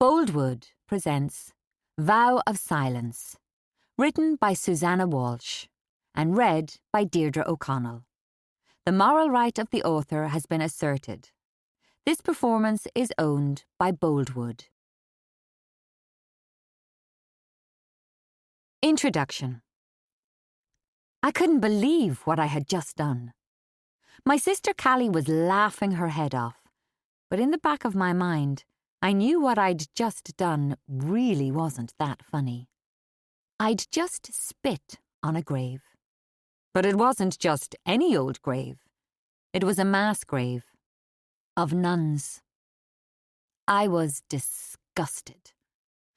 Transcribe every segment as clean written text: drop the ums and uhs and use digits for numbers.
Boldwood presents Vow of Silence, written by Suzanne Walsh and read by Deirdre O'Connell. The moral right of the author has been asserted. This performance is owned by Boldwood. Introduction. I couldn't believe what I had just done. My sister Callie was laughing her head off, but in the back of my mind, I knew what I'd just done really wasn't that funny. I'd just spit on a grave. But it wasn't just any old grave. It was a mass grave of nuns. I was disgusted.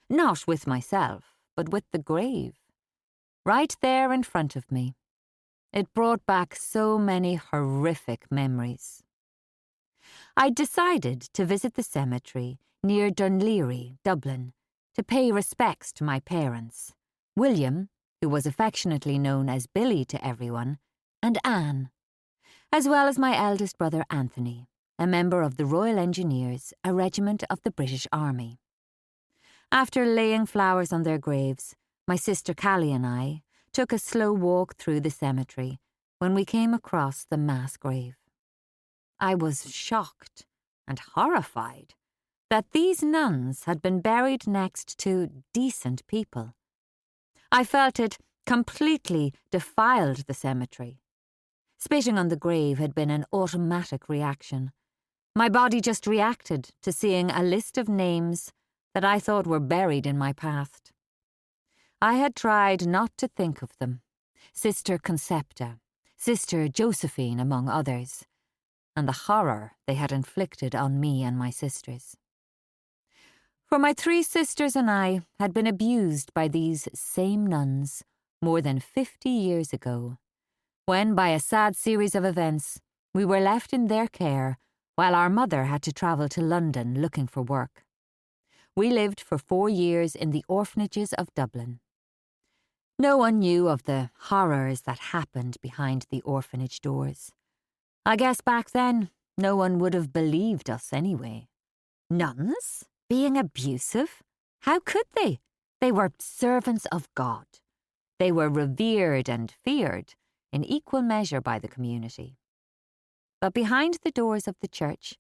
Not with myself, but with the grave. Right there in front of me. It brought back so many horrific memories. I'd decided to visit the cemetery near Dunleary, Dublin, to pay respects to my parents, William, who was affectionately known as Billy to everyone, and Anne, as well as my eldest brother Anthony, a member of the Royal Engineers, a regiment of the British Army. After laying flowers on their graves, my sister Callie and I took a slow walk through the cemetery when we came across the mass grave. I was shocked and horrified that these nuns had been buried next to decent people. I felt it completely defiled the cemetery. Spitting on the grave had been an automatic reaction. My body just reacted to seeing a list of names that I thought were buried in my past. I had tried not to think of them, Sister Concepta, Sister Josephine, among others, and the horror they had inflicted on me and my sisters. For my 3 sisters and I had been abused by these same nuns more than 50 years ago, when, by a sad series of events, we were left in their care while our mother had to travel to London looking for work. We lived for 4 years in the orphanages of Dublin. No one knew of the horrors that happened behind the orphanage doors. I guess back then, no one would have believed us anyway. Nuns? Being abusive? How could they? They were servants of God. They were revered and feared in equal measure by the community. But behind the doors of the church,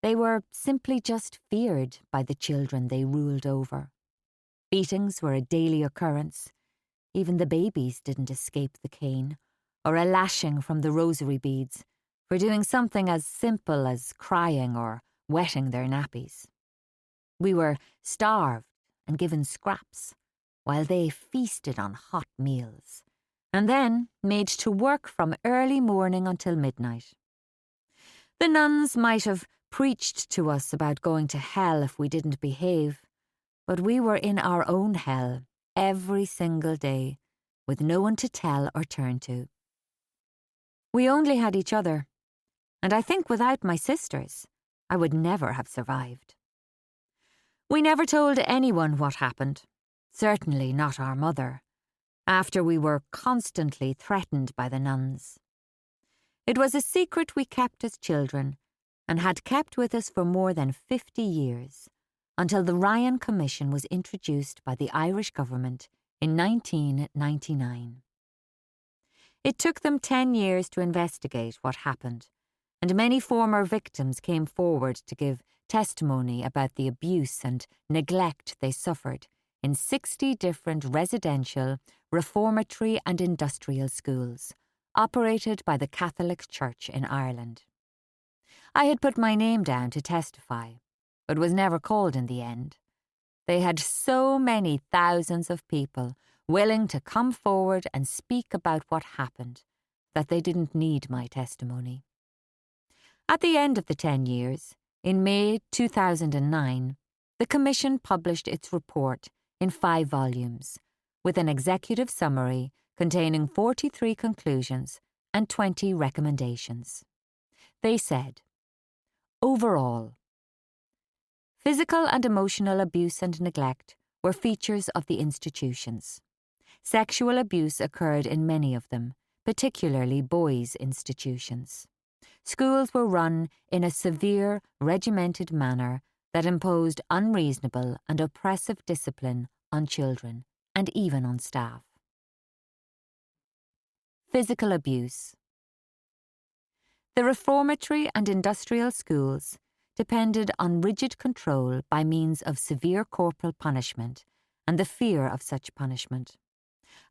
they were simply just feared by the children they ruled over. Beatings were a daily occurrence. Even the babies didn't escape the cane, or a lashing from the rosary beads, for doing something as simple as crying or wetting their nappies. We were starved and given scraps, while they feasted on hot meals, and then made to work from early morning until midnight. The nuns might have preached to us about going to hell if we didn't behave, but we were in our own hell every single day, with no one to tell or turn to. We only had each other, and I think without my sisters, I would never have survived. We never told anyone what happened, certainly not our mother, after we were constantly threatened by the nuns. It was a secret we kept as children and had kept with us for more than 50 years, until the Ryan Commission was introduced by the Irish government in 1999. It took them 10 years to investigate what happened, and many former victims came forward to give testimony about the abuse and neglect they suffered in 60 different residential, reformatory and industrial schools, operated by the Catholic Church in Ireland. I had put my name down to testify, but was never called in the end. They had so many thousands of people willing to come forward and speak about what happened that they didn't need my testimony. At the end of the 10 years, in May 2009, the Commission published its report in 5 volumes, with an executive summary containing 43 conclusions and 20 recommendations. They said, overall, physical and emotional abuse and neglect were features of the institutions. Sexual abuse occurred in many of them, particularly boys' institutions. Schools were run in a severe, regimented manner that imposed unreasonable and oppressive discipline on children and even on staff. Physical abuse. The reformatory and industrial schools depended on rigid control by means of severe corporal punishment and the fear of such punishment.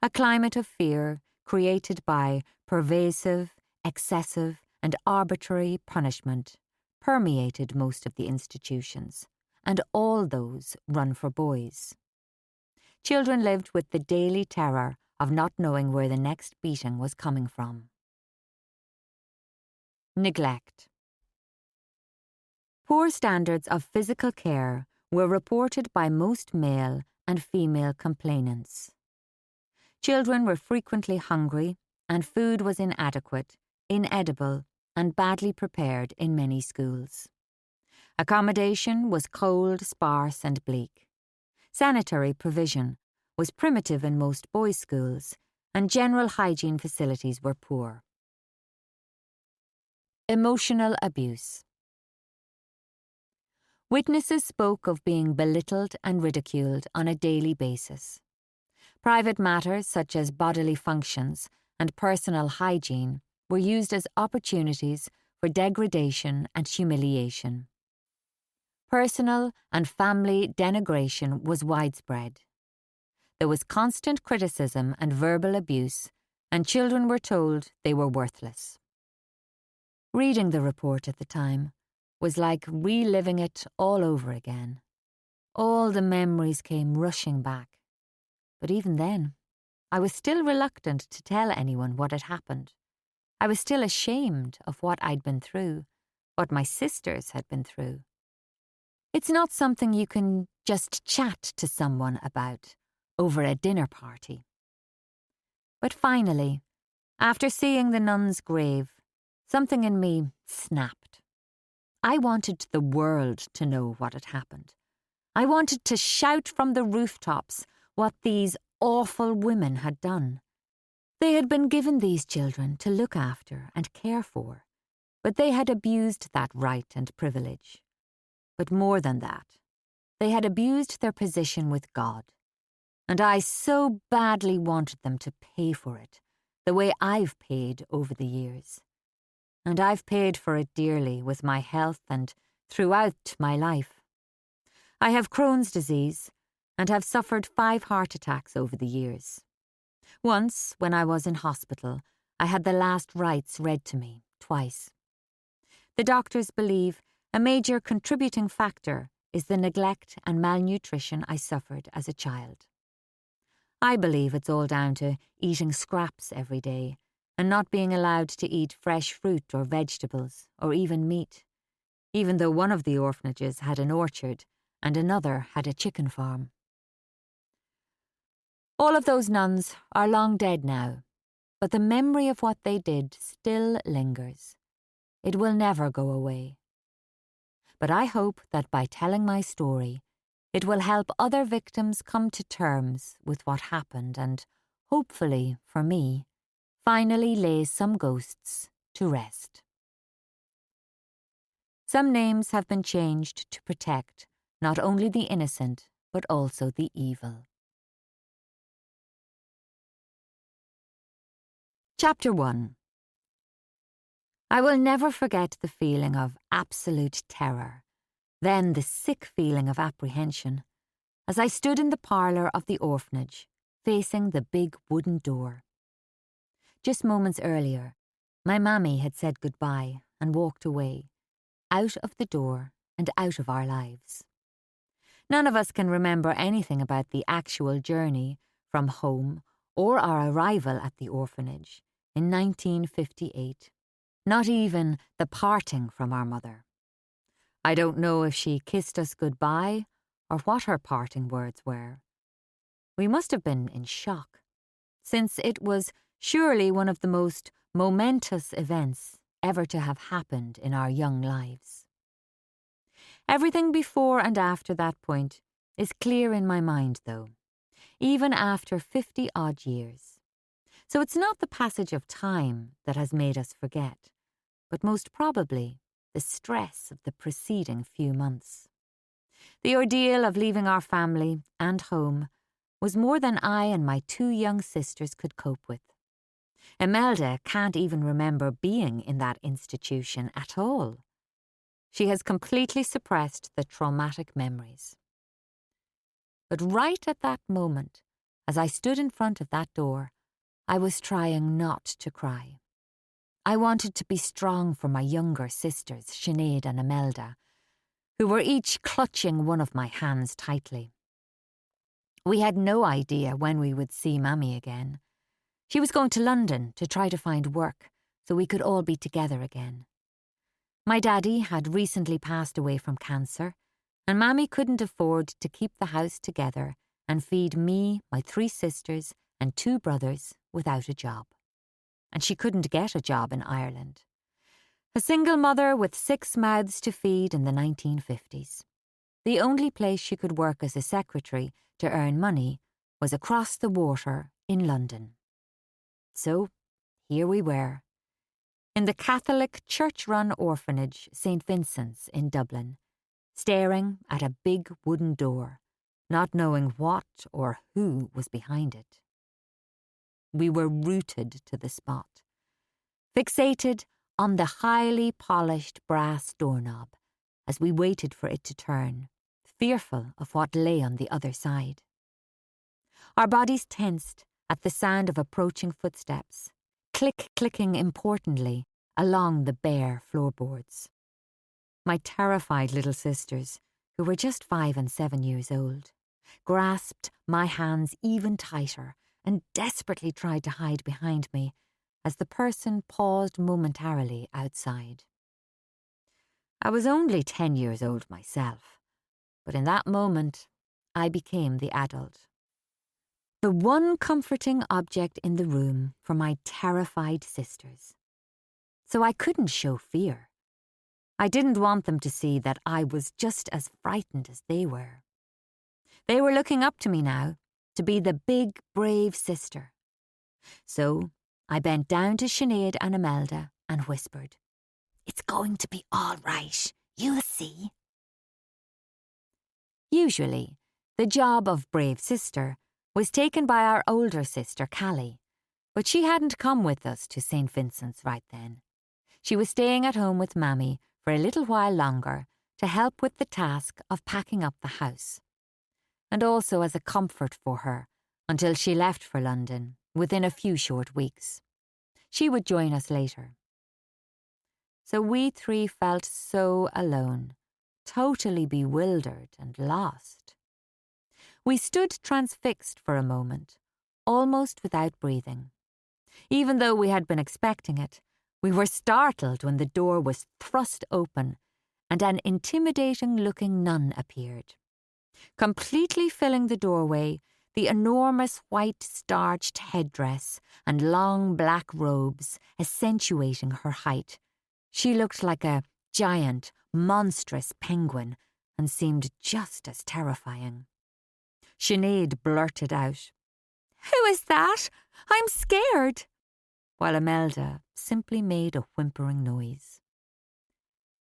A climate of fear created by pervasive, excessive, and arbitrary punishment permeated most of the institutions, and all those run for boys. Children lived with the daily terror of not knowing where the next beating was coming from. Neglect. Poor standards of physical care were reported by most male and female complainants. Children were frequently hungry, and food was inadequate, inedible, and badly prepared in many schools. Accommodation was cold, sparse, and bleak. Sanitary provision was primitive in most boys' schools, and general hygiene facilities were poor. Emotional abuse. Witnesses spoke of being belittled and ridiculed on a daily basis. Private matters such as bodily functions and personal hygiene were used as opportunities for degradation and humiliation. Personal and family denigration was widespread. There was constant criticism and verbal abuse, and children were told they were worthless. Reading the report at the time was like reliving it all over again. All the memories came rushing back. But even then, I was still reluctant to tell anyone what had happened. I was still ashamed of what I'd been through, what my sisters had been through. It's not something you can just chat to someone about over a dinner party. But finally, after seeing the nun's grave, something in me snapped. I wanted the world to know what had happened. I wanted to shout from the rooftops what these awful women had done. They had been given these children to look after and care for, but they had abused that right and privilege. But more than that, they had abused their position with God, and I so badly wanted them to pay for it, the way I've paid over the years. And I've paid for it dearly with my health and throughout my life. I have Crohn's disease and have suffered 5 heart attacks over the years. Once, when I was in hospital, I had the last rites read to me, twice. The doctors believe a major contributing factor is the neglect and malnutrition I suffered as a child. I believe it's all down to eating scraps every day and not being allowed to eat fresh fruit or vegetables or even meat, even though one of the orphanages had an orchard and another had a chicken farm. All of those nuns are long dead now, but the memory of what they did still lingers. It will never go away. But I hope that by telling my story, it will help other victims come to terms with what happened and, hopefully for me, finally lay some ghosts to rest. Some names have been changed to protect not only the innocent, but also the evil. Chapter 1. I will never forget the feeling of absolute terror, then the sick feeling of apprehension, as I stood in the parlour of the orphanage, facing the big wooden door. Just moments earlier, my Mammy had said goodbye and walked away, out of the door and out of our lives. None of us can remember anything about the actual journey from home or our arrival at the orphanage in 1958, not even the parting from our mother. I don't know if she kissed us goodbye or what her parting words were. We must have been in shock, since it was surely one of the most momentous events ever to have happened in our young lives. Everything before and after that point is clear in my mind, though, even after 50-odd years. So it's not the passage of time that has made us forget, but most probably the stress of the preceding few months. The ordeal of leaving our family and home was more than I and my 2 young sisters could cope with. Imelda can't even remember being in that institution at all. She has completely suppressed the traumatic memories. But right at that moment, as I stood in front of that door, I was trying not to cry. I wanted to be strong for my younger sisters, Sinead and Imelda, who were each clutching one of my hands tightly. We had no idea when we would see Mammy again. She was going to London to try to find work so we could all be together again. My daddy had recently passed away from cancer, and Mammy couldn't afford to keep the house together and feed me, my 3 sisters, and 2 brothers without a job. And she couldn't get a job in Ireland. A single mother with 6 mouths to feed in the 1950s. The only place she could work as a secretary to earn money was across the water in London. So, here we were, in the Catholic church-run orphanage St. Vincent's in Dublin, staring at a big wooden door, not knowing what or who was behind it. We were rooted to the spot, fixated on the highly polished brass doorknob as we waited for it to turn, fearful of what lay on the other side. Our bodies tensed at the sound of approaching footsteps, clicking importantly along the bare floorboards. My terrified little sisters, who were just 5 and 7 years old, grasped my hands even tighter and desperately tried to hide behind me as the person paused momentarily outside. I was only 10 years old myself, but in that moment I became the adult. The one comforting object in the room for my terrified sisters. So I couldn't show fear. I didn't want them to see that I was just as frightened as they were. They were looking up to me now, to be the big, brave sister. So I bent down to Sinead and Imelda and whispered, "It's going to be all right, you'll see." Usually, the job of brave sister was taken by our older sister, Callie, but she hadn't come with us to St. Vincent's right then. She was staying at home with Mammy for a little while longer to help with the task of packing up the house, and also as a comfort for her until she left for London within a few short weeks. She would join us later. So we 3 felt so alone, totally bewildered and lost. We stood transfixed for a moment, almost without breathing. Even though we had been expecting it, we were startled when the door was thrust open and an intimidating-looking nun appeared. Completely filling the doorway, the enormous white starched headdress and long black robes accentuating her height. She looked like a giant, monstrous penguin and seemed just as terrifying. Sinead blurted out, "Who is that? I'm scared," while Imelda simply made a whimpering noise.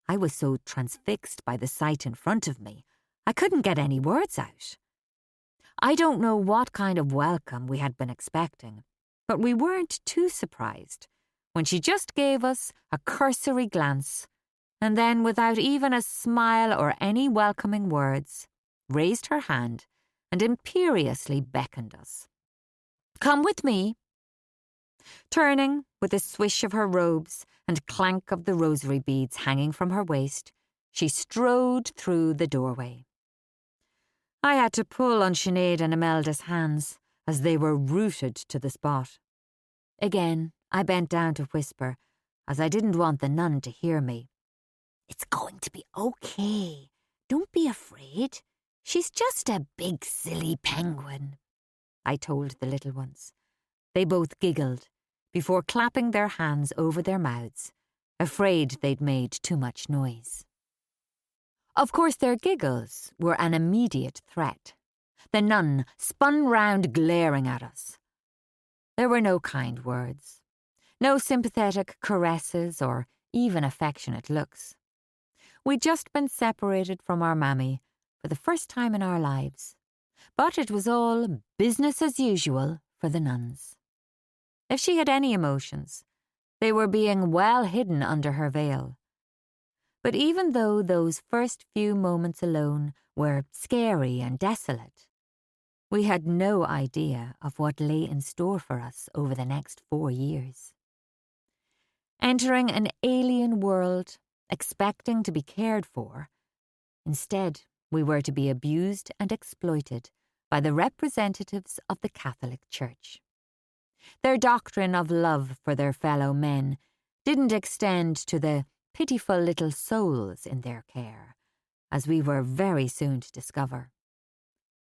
I was so transfixed by the sight in front of me, I couldn't get any words out. I don't know what kind of welcome we had been expecting, but we weren't too surprised when she just gave us a cursory glance and then, without even a smile or any welcoming words, raised her hand and imperiously beckoned us. "Come with me." Turning, with a swish of her robes and clank of the rosary beads hanging from her waist, she strode through the doorway. I had to pull on Sinead and Imelda's hands as they were rooted to the spot. Again, I bent down to whisper, as I didn't want the nun to hear me. "It's going to be okay. Don't be afraid. She's just a big, silly penguin," I told the little ones. They both giggled, before clapping their hands over their mouths, afraid they'd made too much noise. Of course, their giggles were an immediate threat. The nun spun round glaring at us. There were no kind words, no sympathetic caresses or even affectionate looks. We'd just been separated from our Mammy for the first time in our lives. But it was all business as usual for the nuns. If she had any emotions, they were being well hidden under her veil. But even though those first few moments alone were scary and desolate, we had no idea of what lay in store for us over the next 4 years. Entering an alien world, expecting to be cared for, instead we were to be abused and exploited by the representatives of the Catholic Church. Their doctrine of love for their fellow men didn't extend to the pitiful little souls in their care, as we were very soon to discover.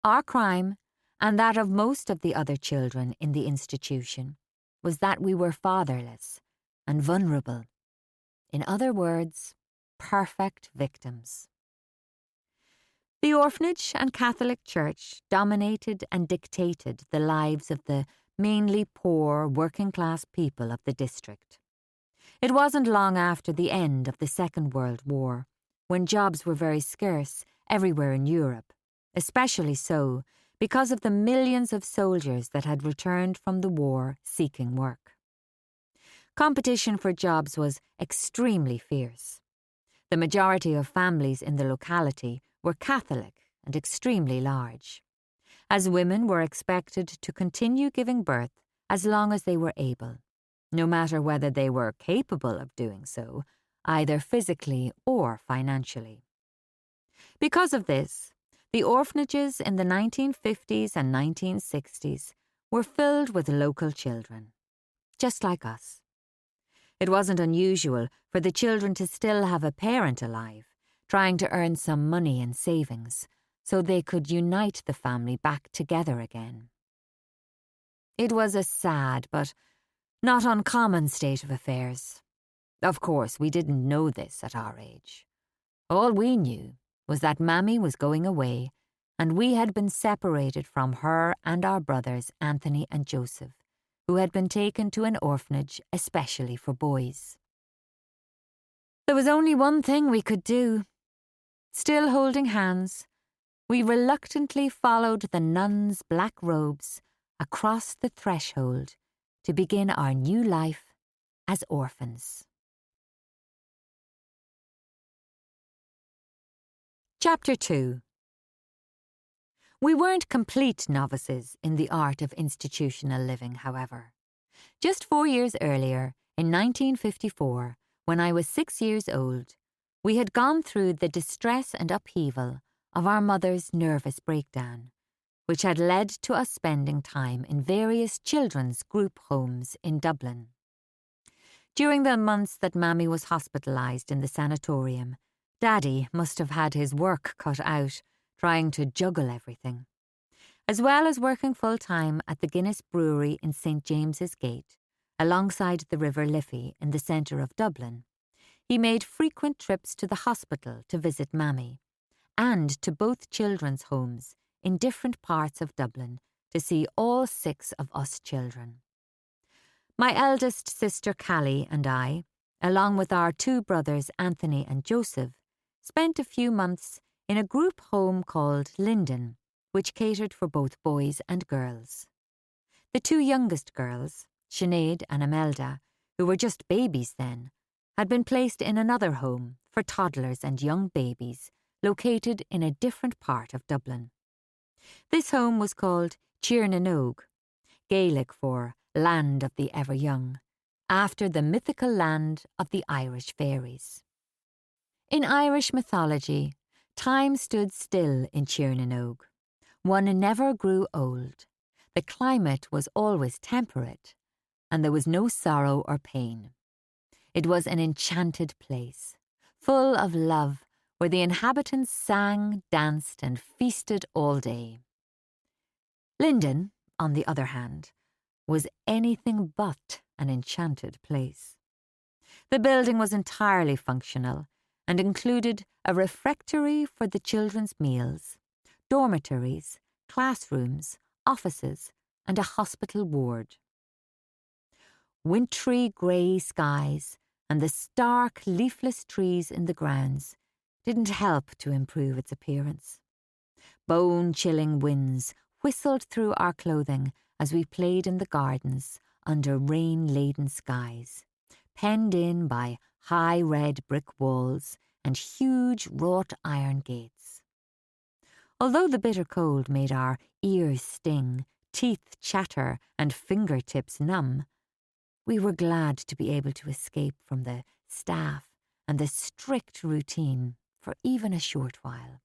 Our crime, and that of most of the other children in the institution, was that we were fatherless and vulnerable. In other words, perfect victims. The orphanage and Catholic Church dominated and dictated the lives of the mainly poor, working-class people of the district. It wasn't long after the end of the Second World War, when jobs were very scarce everywhere in Europe, especially so because of the millions of soldiers that had returned from the war seeking work. Competition for jobs was extremely fierce. The majority of families in the locality were Catholic and extremely large, as women were expected to continue giving birth as long as they were able, no matter whether they were capable of doing so, either physically or financially. Because of this, the orphanages in the 1950s and 1960s were filled with local children, just like us. It wasn't unusual for the children to still have a parent alive, trying to earn some money and savings so they could unite the family back together again. It was a sad but not uncommon state of affairs. Of course, we didn't know this at our age. All we knew was that Mammy was going away, and we had been separated from her and our brothers Anthony and Joseph, who had been taken to an orphanage especially for boys. There was only one thing we could do. Still holding hands, we reluctantly followed the nuns' black robes across the threshold to begin our new life as orphans. Chapter 2. We weren't complete novices in the art of institutional living, however. Just 4 years earlier, in 1954, when I was 6 years old, we had gone through the distress and upheaval of our mother's nervous breakdown, which had led to us spending time in various children's group homes in Dublin. During the months that Mammy was hospitalised in the sanatorium, Daddy must have had his work cut out trying to juggle everything. As well as working full-time at the Guinness Brewery in St. James's Gate, alongside the River Liffey in the centre of Dublin, he made frequent trips to the hospital to visit Mammy, and to both children's homes in different parts of Dublin to see all 6 of us children. My eldest sister Callie and I, along with our 2 brothers Anthony and Joseph, spent a few months in a group home called Linden, which catered for both boys and girls. The 2 youngest girls, Sinead and Imelda, who were just babies then, had been placed in another home for toddlers and young babies located in a different part of Dublin. This home was called Tiernanog, Gaelic for Land of the Ever Young, after the mythical land of the Irish fairies. In Irish mythology, time stood still in Tiernanog. One never grew old. The climate was always temperate, and there was no sorrow or pain. It was an enchanted place, full of love, where the inhabitants sang, danced, and feasted all day. Linden, on the other hand, was anything but an enchanted place. The building was entirely functional and included a refectory for the children's meals, dormitories, classrooms, offices, and a hospital ward. Wintry grey skies and the stark leafless trees in the grounds didn't help to improve its appearance. Bone-chilling winds whistled through our clothing as we played in the gardens under rain-laden skies, penned in by high red brick walls and huge wrought iron gates. Although the bitter cold made our ears sting, teeth chatter and fingertips numb, we were glad to be able to escape from the staff and the strict routine for even a short while.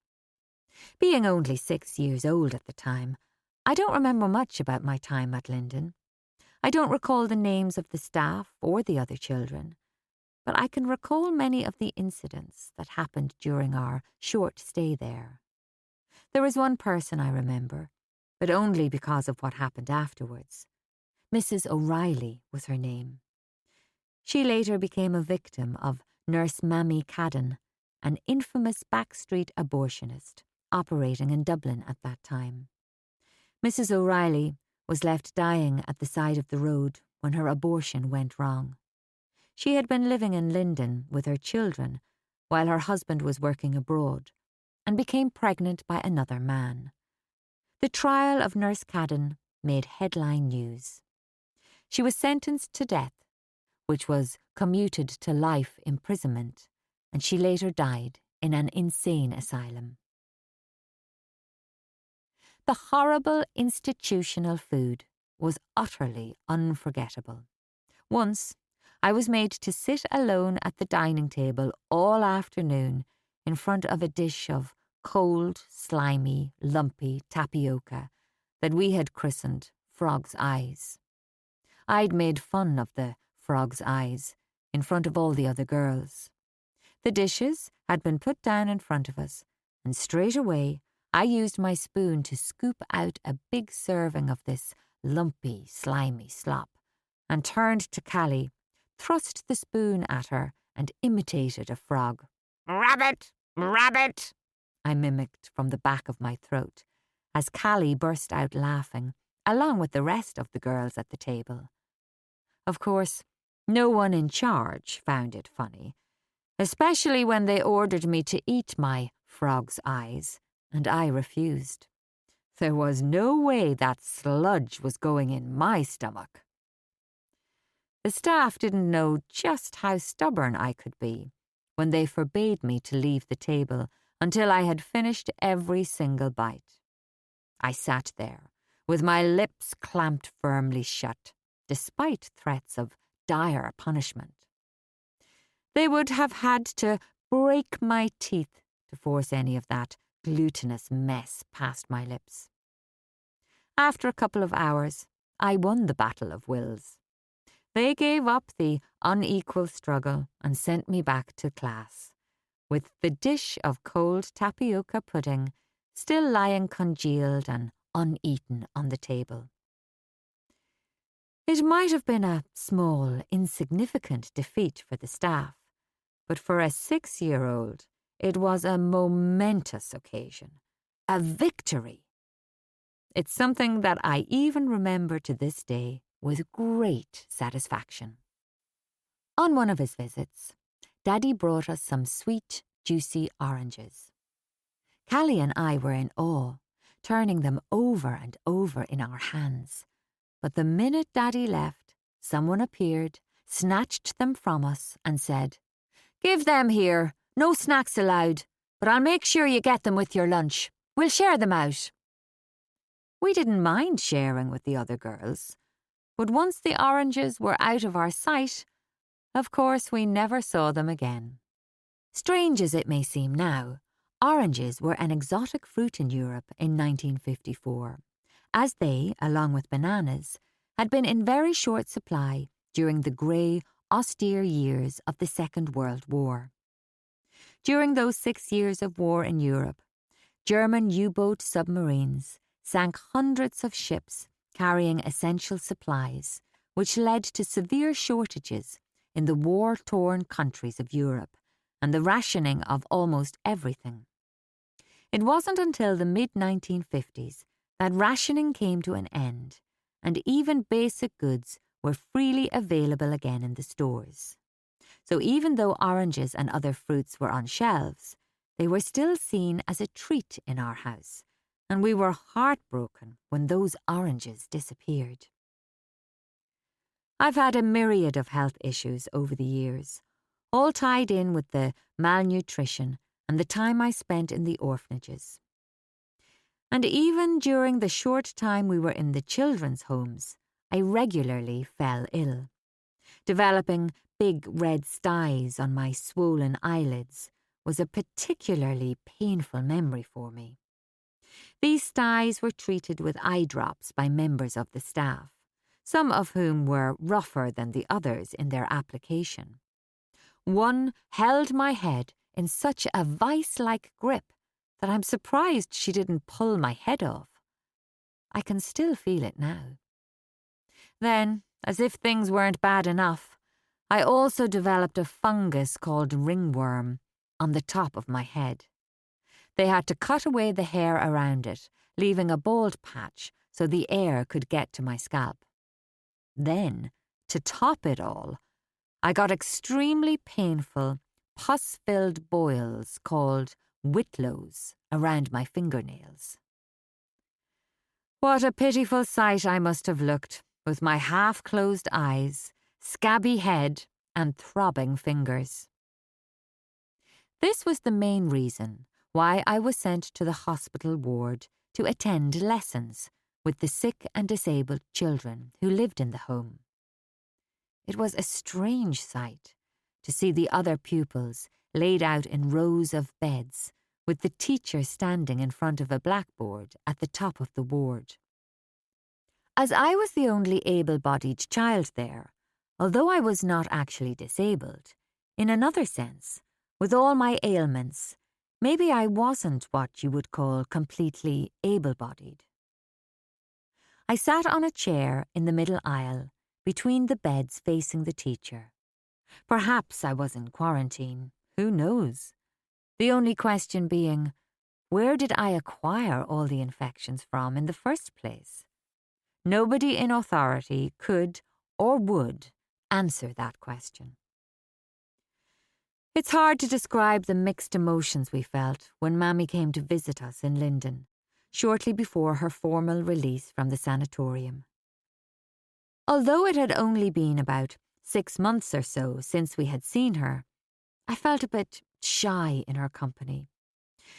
Being only 6 years old at the time, I don't remember much about my time at Linden. I don't recall the names of the staff or the other children, but I can recall many of the incidents that happened during our short stay there. There was one person I remember, but only because of what happened afterwards. Mrs. O'Reilly was her name. She later became a victim of Nurse Mammy Cadden, an infamous backstreet abortionist operating in Dublin at that time. Mrs. O'Reilly was left dying at the side of the road when her abortion went wrong. She had been living in Linden with her children while her husband was working abroad and became pregnant by another man. The trial of Nurse Cadden made headline news. She was sentenced to death, which was commuted to life imprisonment, and she later died in an insane asylum. The horrible institutional food was utterly unforgettable. Once, I was made to sit alone at the dining table all afternoon in front of a dish of cold, slimy, lumpy tapioca that we had christened Frog's Eyes. I'd made fun of the Frog's Eyes in front of all the other girls. The dishes had been put down in front of us, and straight away I used my spoon to scoop out a big serving of this lumpy, slimy slop, and turned to Callie, thrust the spoon at her, and imitated a frog. "Rabbit! Rabbit!" I mimicked from the back of my throat, as Callie burst out laughing, along with the rest of the girls at the table. Of course, no one in charge found it funny, especially when they ordered me to eat my Frog's Eyes, and I refused. There was no way that sludge was going in my stomach. The staff didn't know just how stubborn I could be when they forbade me to leave the table until I had finished every single bite. I sat there, with my lips clamped firmly shut, despite threats of dire punishment. They would have had to break my teeth to force any of that glutinous mess past my lips. After a couple of hours, I won the battle of wills. They gave up the unequal struggle and sent me back to class, with the dish of cold tapioca pudding still lying congealed and uneaten on the table. It might have been a small, insignificant defeat for the staff, but for a 6-year-old, it was a momentous occasion, a victory. It's something that I even remember to this day with great satisfaction. On one of his visits, Daddy brought us some sweet, juicy oranges. Callie and I were in awe, turning them over and over in our hands. But the minute Daddy left, someone appeared, snatched them from us, and said, "Give them here. No snacks allowed, but I'll make sure you get them with your lunch. We'll share them out." We didn't mind sharing with the other girls, but once the oranges were out of our sight, of course we never saw them again. Strange as it may seem now, oranges were an exotic fruit in Europe in 1954, as they, along with bananas, had been in very short supply during the grey, austere years of the Second World War. During those 6 years of war in Europe, German U-boat submarines sank hundreds of ships carrying essential supplies, which led to severe shortages in the war-torn countries of Europe and the rationing of almost everything. It wasn't until the mid-1950s that rationing came to an end, and even basic goods were freely available again in the stores. So even though oranges and other fruits were on shelves, they were still seen as a treat in our house, and we were heartbroken when those oranges disappeared. I've had a myriad of health issues over the years, all tied in with the malnutrition and the time I spent in the orphanages. And even during the short time we were in the children's homes, I regularly fell ill, developing big red styes on my swollen eyelids was a particularly painful memory for me. These styes were treated with eye drops by members of the staff, some of whom were rougher than the others in their application. One held my head in such a vice-like grip that I'm surprised she didn't pull my head off. I can still feel it now. Then, as if things weren't bad enough, I also developed a fungus called ringworm on the top of my head. They had to cut away the hair around it, leaving a bald patch so the air could get to my scalp. Then, to top it all, I got extremely painful, pus-filled boils called whitlows around my fingernails. What a pitiful sight I must have looked, with my half-closed eyes, scabby head, and throbbing fingers. This was the main reason why I was sent to the hospital ward to attend lessons with the sick and disabled children who lived in the home. It was a strange sight to see the other pupils laid out in rows of beds, with the teacher standing in front of a blackboard at the top of the ward. As I was the only able-bodied child there, although I was not actually disabled, in another sense, with all my ailments, maybe I wasn't what you would call completely able-bodied. I sat on a chair in the middle aisle, between the beds facing the teacher. Perhaps I was in quarantine, who knows? The only question being, where did I acquire all the infections from in the first place? Nobody in authority could or would answer that question. It's hard to describe the mixed emotions we felt when Mammy came to visit us in Linden, shortly before her formal release from the sanatorium. Although it had only been about 6 months or so since we had seen her, I felt a bit shy in her company.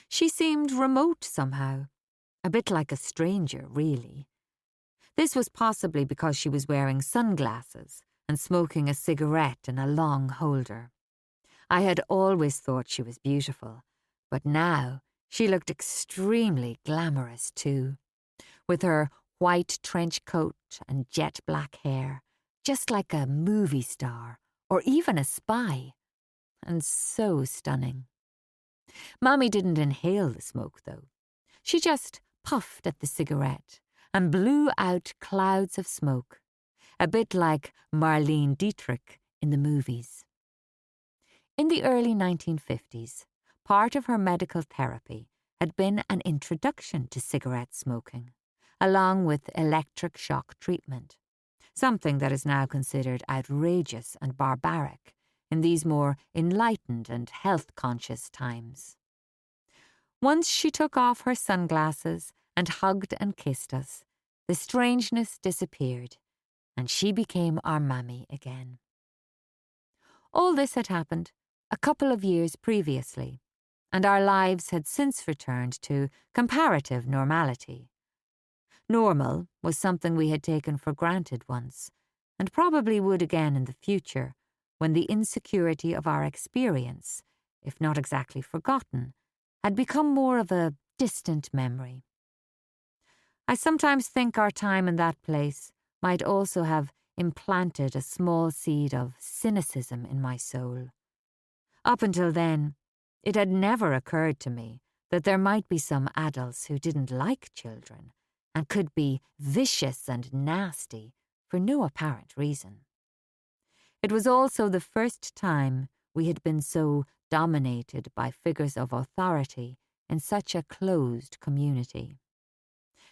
She seemed remote somehow, a bit like a stranger, really. This was possibly because she was wearing sunglasses and smoking a cigarette in a long holder. I had always thought she was beautiful, but now she looked extremely glamorous too, with her white trench coat and jet black hair, just like a movie star or even a spy, and so stunning. Mammy didn't inhale the smoke, though. She just puffed at the cigarette and blew out clouds of smoke, a bit like Marlene Dietrich in the movies. In the early 1950s, part of her medical therapy had been an introduction to cigarette smoking, along with electric shock treatment, something that is now considered outrageous and barbaric in these more enlightened and health-conscious times. Once she took off her sunglasses and hugged and kissed us, the strangeness disappeared, and she became our Mammy again. All this had happened a couple of years previously, and our lives had since returned to comparative normality. Normal was something we had taken for granted once, and probably would again in the future, when the insecurity of our experience, if not exactly forgotten, had become more of a distant memory. I sometimes think our time in that place might also have implanted a small seed of cynicism in my soul. Up until then, it had never occurred to me that there might be some adults who didn't like children and could be vicious and nasty for no apparent reason. It was also the first time we had been so dominated by figures of authority in such a closed community.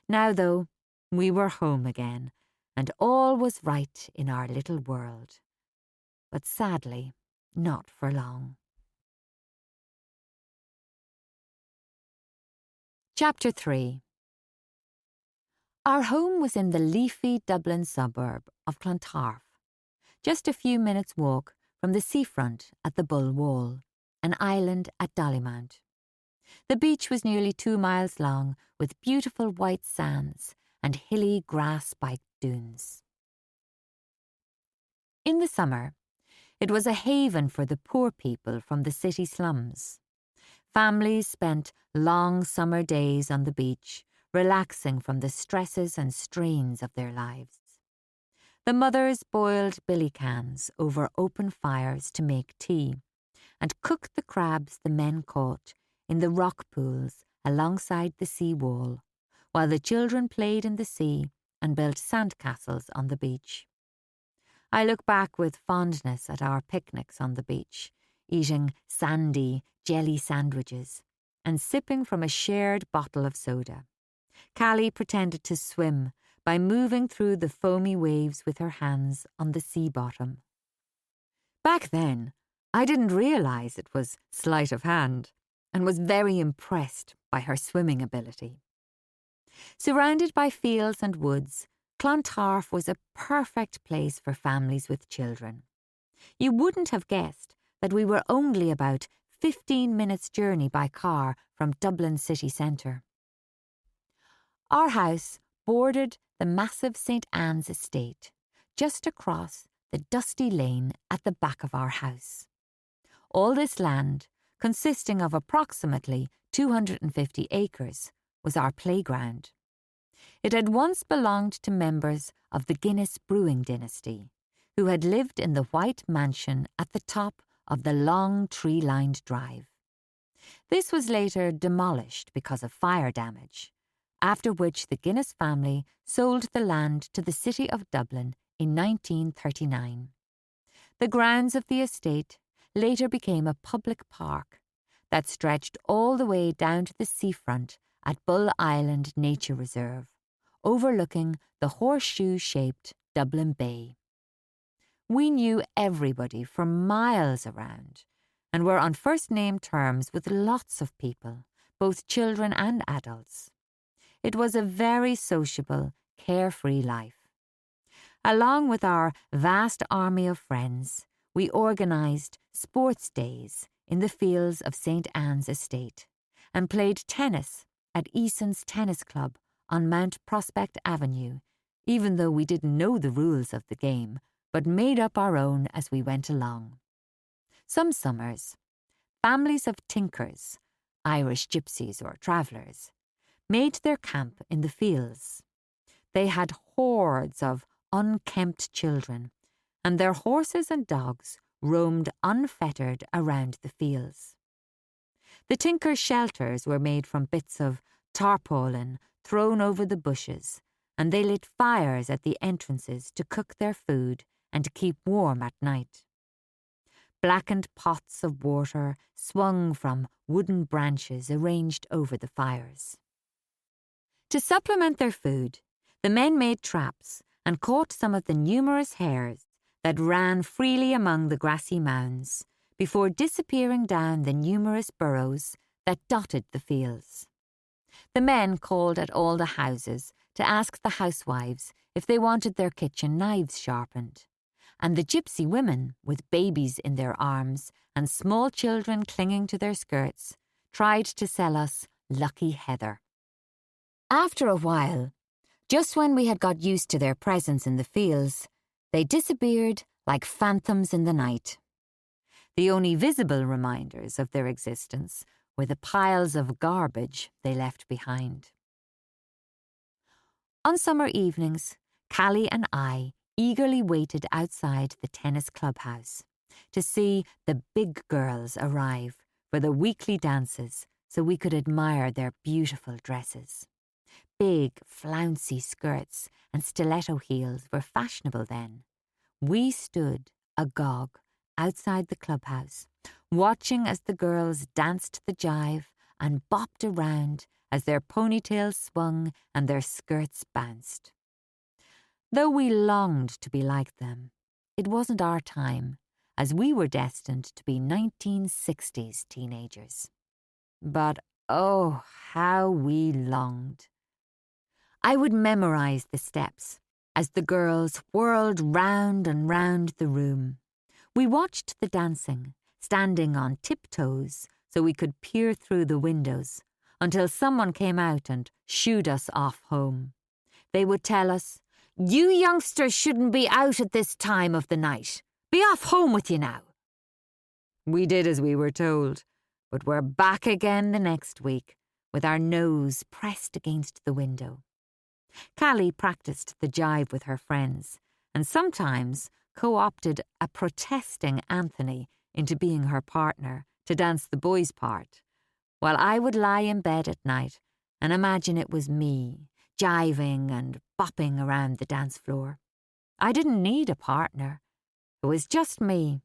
Now, though, we were home again, and all was right in our little world. But sadly, not for long. Chapter 3. Our home was in the leafy Dublin suburb of Clontarf, just a few minutes' walk from the seafront at the Bull Wall, an island at Dollymount. The beach was nearly 2 miles long, with beautiful white sands and hilly grass-spiked dunes. In the summer, it was a haven for the poor people from the city slums. Families spent long summer days on the beach, relaxing from the stresses and strains of their lives. The mothers boiled billy cans over open fires to make tea, and cooked the crabs the men caught in the rock pools alongside the sea wall, while the children played in the sea and built sandcastles on the beach. I look back with fondness at our picnics on the beach, eating sandy, jelly sandwiches and sipping from a shared bottle of soda. Callie pretended to swim by moving through the foamy waves with her hands on the sea bottom. Back then, I didn't realise it was sleight of hand and was very impressed by her swimming ability. Surrounded by fields and woods, Clontarf was a perfect place for families with children. You wouldn't have guessed that we were only about 15 minutes' journey by car from Dublin city centre. Our house bordered the massive St. Anne's estate, just across the dusty lane at the back of our house. All this land, consisting of approximately 250 acres, was our playground. It had once belonged to members of the Guinness brewing dynasty, who had lived in the white mansion at the top of the long tree-lined drive. This was later demolished because of fire damage, after which the Guinness family sold the land to the city of Dublin in 1939. The grounds of the estate later became a public park that stretched all the way down to the seafront at Bull Island Nature Reserve, overlooking the horseshoe-shaped Dublin Bay. We knew everybody for miles around and were on first-name terms with lots of people, both children and adults. It was a very sociable, carefree life. Along with our vast army of friends, we organised sports days in the fields of St. Anne's estate and played tennis at Eason's Tennis Club on Mount Prospect Avenue, even though we didn't know the rules of the game, but made up our own as we went along. Some summers, families of tinkers, Irish gypsies or travellers, made their camp in the fields. They had hordes of unkempt children, and their horses and dogs roamed unfettered around the fields. The tinkers' shelters were made from bits of tarpaulin thrown over the bushes, and they lit fires at the entrances to cook their food and to keep warm at night. Blackened pots of water swung from wooden branches arranged over the fires. To supplement their food, the men made traps and caught some of the numerous hares that ran freely among the grassy mounds before disappearing down the numerous burrows that dotted the fields. The men called at all the houses to ask the housewives if they wanted their kitchen knives sharpened, and the gypsy women, with babies in their arms and small children clinging to their skirts, tried to sell us lucky heather. After a while, just when we had got used to their presence in the fields, they disappeared like phantoms in the night. The only visible reminders of their existence were the piles of garbage they left behind. On summer evenings, Callie and I eagerly waited outside the tennis clubhouse to see the big girls arrive for the weekly dances so we could admire their beautiful dresses. Big, flouncy skirts and stiletto heels were fashionable then. We stood, agog, outside the clubhouse, watching as the girls danced the jive and bopped around as their ponytails swung and their skirts bounced. Though we longed to be like them, it wasn't our time, as we were destined to be 1960s teenagers. But Oh, how we longed. I would memorize the steps as the girls whirled round and round the room. We watched the dancing, standing on tiptoes so we could peer through the windows, until someone came out and shooed us off home. They would tell us, "You youngsters shouldn't be out at this time of the night. Be off home with you now." We did as we were told, but we're back again the next week, with our nose pressed against the window. Callie practiced the jive with her friends, and sometimes co-opted a protesting Anthony into being her partner to dance the boys' part, while I would lie in bed at night and imagine it was me, jiving and bopping around the dance floor. I didn't need a partner. It was just me,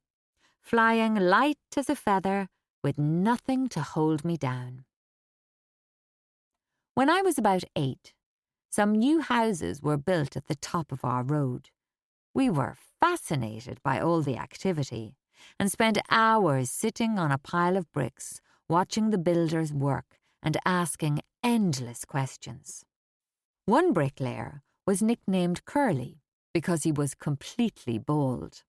flying light as a feather with nothing to hold me down. When I was about 8, some new houses were built at the top of our road. We were fascinated by all the activity and spent hours sitting on a pile of bricks, watching the builders work and asking endless questions. One bricklayer was nicknamed Curly because he was completely bald.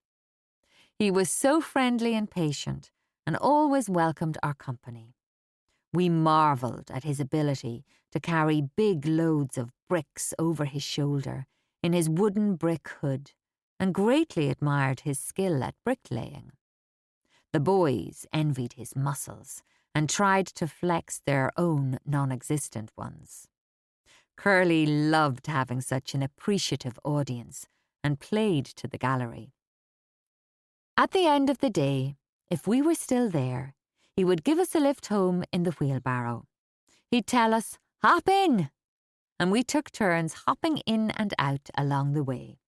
He was so friendly and patient and always welcomed our company. We marvelled at his ability to carry big loads of bricks over his shoulder in his wooden brick hood, and greatly admired his skill at bricklaying. The boys envied his muscles and tried to flex their own non-existent ones. Curly loved having such an appreciative audience and played to the gallery. At the end of the day, if we were still there, he would give us a lift home in the wheelbarrow. He'd tell us, "Hop in!" and we took turns hopping in and out along the way.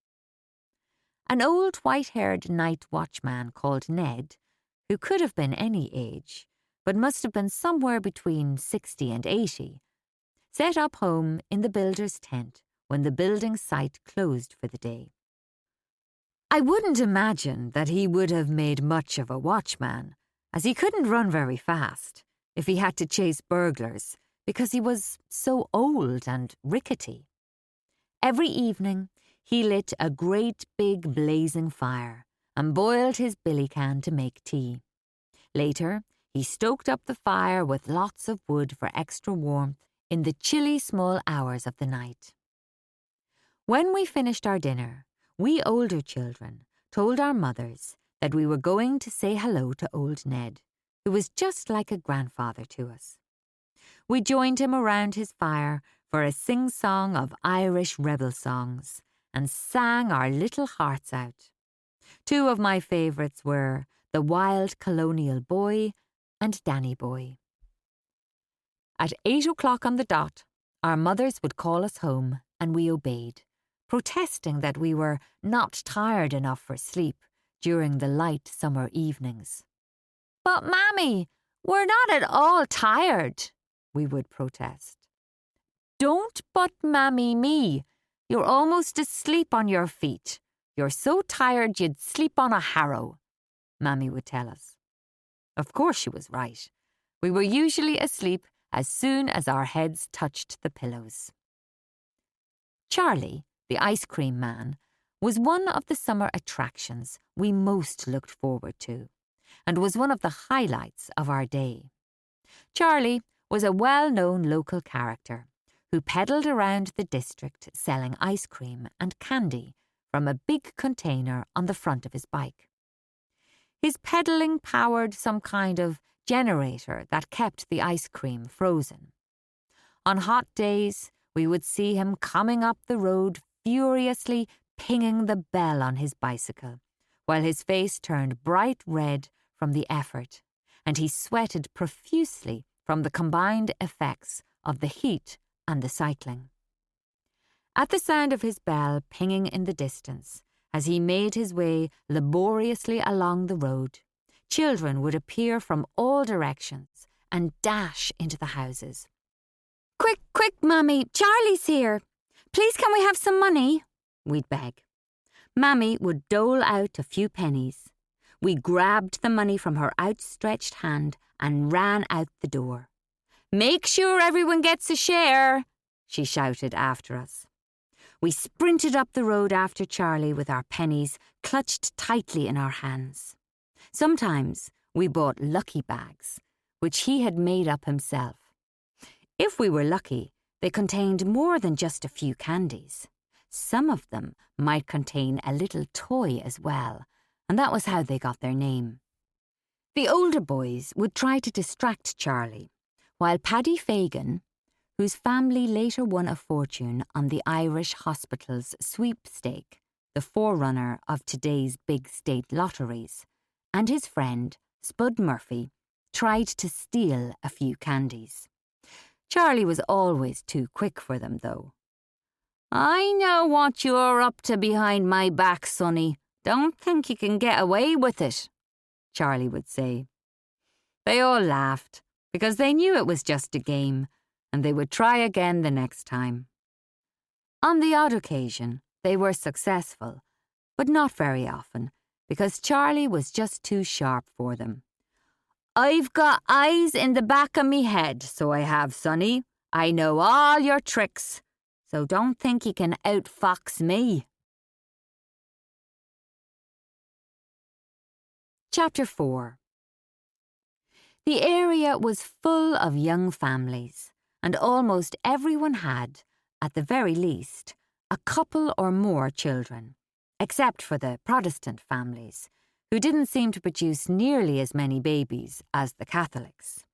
An old white-haired night watchman called Ned, who could have been any age, but must have been somewhere between 60 and 80, set up home in the builder's tent when the building site closed for the day. I wouldn't imagine that he would have made much of a watchman, as he couldn't run very fast if he had to chase burglars because he was so old and rickety. Every evening, he lit a great big blazing fire and boiled his billy can to make tea. Later, he stoked up the fire with lots of wood for extra warmth in the chilly small hours of the night. When we finished our dinner, we older children told our mothers that we were going to say hello to old Ned, who was just like a grandfather to us. We joined him around his fire for a sing-song of Irish rebel songs and sang our little hearts out. Two of my favourites were The Wild Colonial Boy and Danny Boy. At 8 o'clock on the dot, our mothers would call us home and we obeyed, protesting that we were not tired enough for sleep during the light summer evenings. "But, Mammy, we're not at all tired," we would protest. "Don't but Mammy me. You're almost asleep on your feet. You're so tired you'd sleep on a harrow," Mammy would tell us. Of course she was right. We were usually asleep as soon as our heads touched the pillows. Charlie, the ice cream man, was one of the summer attractions we most looked forward to, and was one of the highlights of our day. Charlie was a well-known local character who peddled around the district selling ice cream and candy from a big container on the front of his bike. His peddling powered some kind of generator that kept the ice cream frozen. On hot days, we would see him coming up the road furiously pinging the bell on his bicycle, while his face turned bright red from the effort, and he sweated profusely from the combined effects of the heat and the cycling. At the sound of his bell pinging in the distance, as he made his way laboriously along the road, children would appear from all directions and dash into the houses. "Quick, quick, Mammy, Charlie's here. Please can we have some money?" we'd beg. Mammy would dole out a few pennies. We grabbed the money from her outstretched hand and ran out the door. "Make sure everyone gets a share," she shouted after us. We sprinted up the road after Charlie with our pennies clutched tightly in our hands. Sometimes we bought lucky bags, which he had made up himself. If we were lucky, they contained more than just a few candies. Some of them might contain a little toy as well, and that was how they got their name. The older boys would try to distract Charlie, while Paddy Fagan, whose family later won a fortune on the Irish Hospital's sweepstake, the forerunner of today's big state lotteries, and his friend, Spud Murphy, tried to steal a few candies. Charlie was always too quick for them, though. "I know what you're up to behind my back, sonny. Don't think you can get away with it," Charlie would say. They all laughed, because they knew it was just a game, and they would try again the next time. On the odd occasion, they were successful, but not very often, because Charlie was just too sharp for them. "I've got eyes in the back of me head, so I have, sonny. I know all your tricks, so don't think you can outfox me." Chapter 4. The area was full of young families, and almost everyone had, at the very least, a couple or more children, except for the Protestant families, who didn't seem to produce nearly as many babies as the Catholics.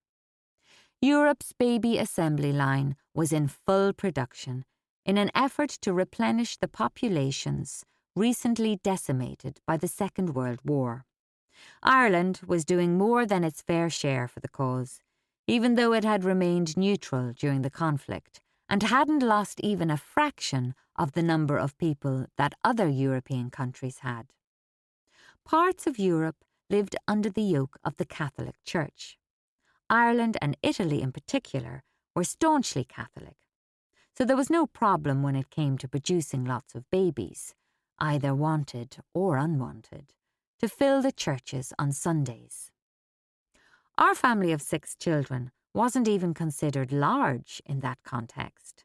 Europe's baby assembly line was in full production in an effort to replenish the populations recently decimated by the Second World War. Ireland was doing more than its fair share for the cause, even though it had remained neutral during the conflict and hadn't lost even a fraction of the number of people that other European countries had. Parts of Europe lived under the yoke of the Catholic Church. Ireland and Italy in particular were staunchly Catholic, so there was no problem when it came to producing lots of babies, either wanted or unwanted, to fill the churches on Sundays. Our family of 6 children wasn't even considered large in that context.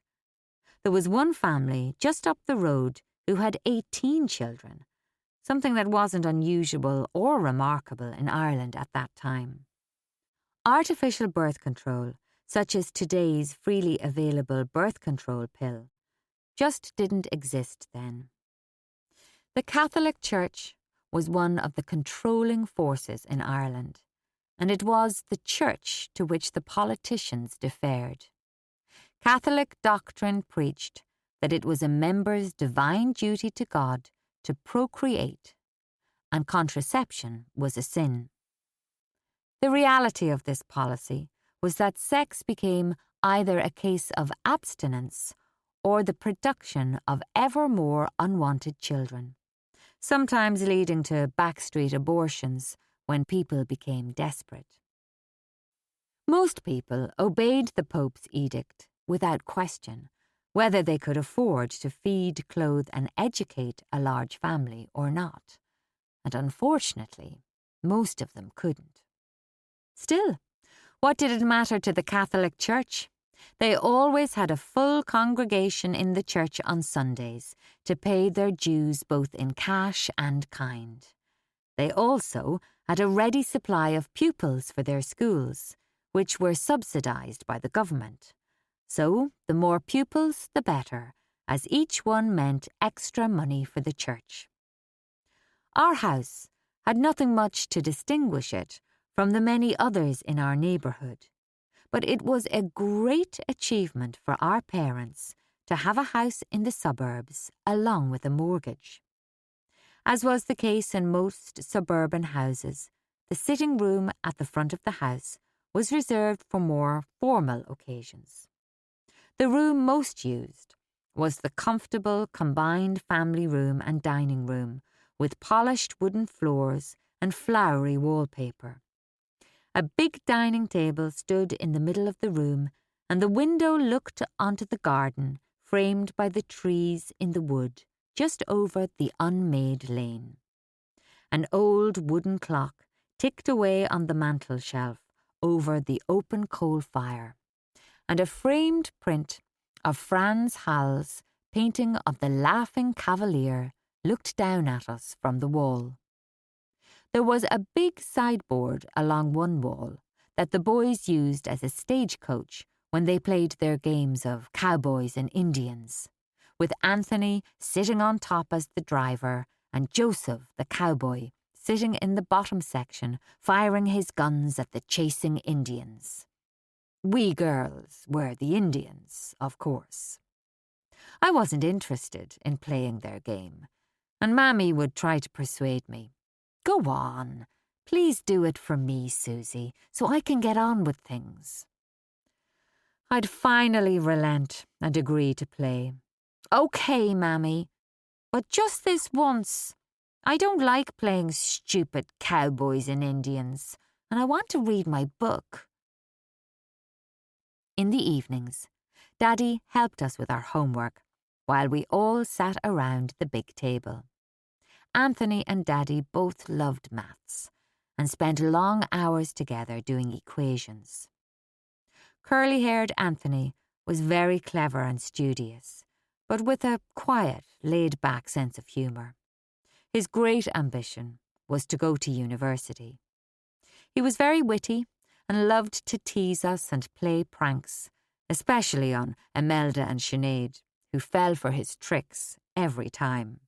There was one family just up the road who had 18 children, something that wasn't unusual or remarkable in Ireland at that time. Artificial birth control, such as today's freely available birth control pill, just didn't exist then. The Catholic Church was one of the controlling forces in Ireland, and it was the Church to which the politicians deferred. Catholic doctrine preached that it was a member's divine duty to God to procreate, and contraception was a sin. The reality of this policy was that sex became either a case of abstinence or the production of ever more unwanted children, sometimes leading to backstreet abortions when people became desperate. Most people obeyed the Pope's edict without question, whether they could afford to feed, clothe and educate a large family or not, and unfortunately, most of them couldn't. Still, what did it matter to the Catholic Church? They always had a full congregation in the church on Sundays to pay their dues both in cash and kind. They also had a ready supply of pupils for their schools, which were subsidised by the government. So, the more pupils, the better, as each one meant extra money for the church. Our house had nothing much to distinguish it from the many others in our neighbourhood, but it was a great achievement for our parents to have a house in the suburbs along with a mortgage. As was the case in most suburban houses, the sitting room at the front of the house was reserved for more formal occasions. The room most used was the comfortable combined family room and dining room with polished wooden floors and flowery wallpaper. A big dining table stood in the middle of the room, and the window looked onto the garden framed by the trees in the wood just over the unmade lane. An old wooden clock ticked away on the mantel shelf over the open coal fire, and a framed print of Franz Hals' painting of the Laughing Cavalier looked down at us from the wall. There was a big sideboard along one wall that the boys used as a stagecoach when they played their games of cowboys and Indians, with Anthony sitting on top as the driver and Joseph, the cowboy, sitting in the bottom section, firing his guns at the chasing Indians. We girls were the Indians, of course. I wasn't interested in playing their game, and Mammy would try to persuade me. Go on, please do it for me, Susie, so I can get on with things. I'd finally relent and agree to play. Okay, Mammy, but just this once. I don't like playing stupid cowboys and Indians, and I want to read my book. In the evenings, Daddy helped us with our homework while we all sat around the big table. Anthony and Daddy both loved maths and spent long hours together doing equations. Curly-haired Anthony was very clever and studious, but with a quiet, laid-back sense of humour. His great ambition was to go to university. He was very witty and loved to tease us and play pranks, especially on Imelda and Sinead, who fell for his tricks every time.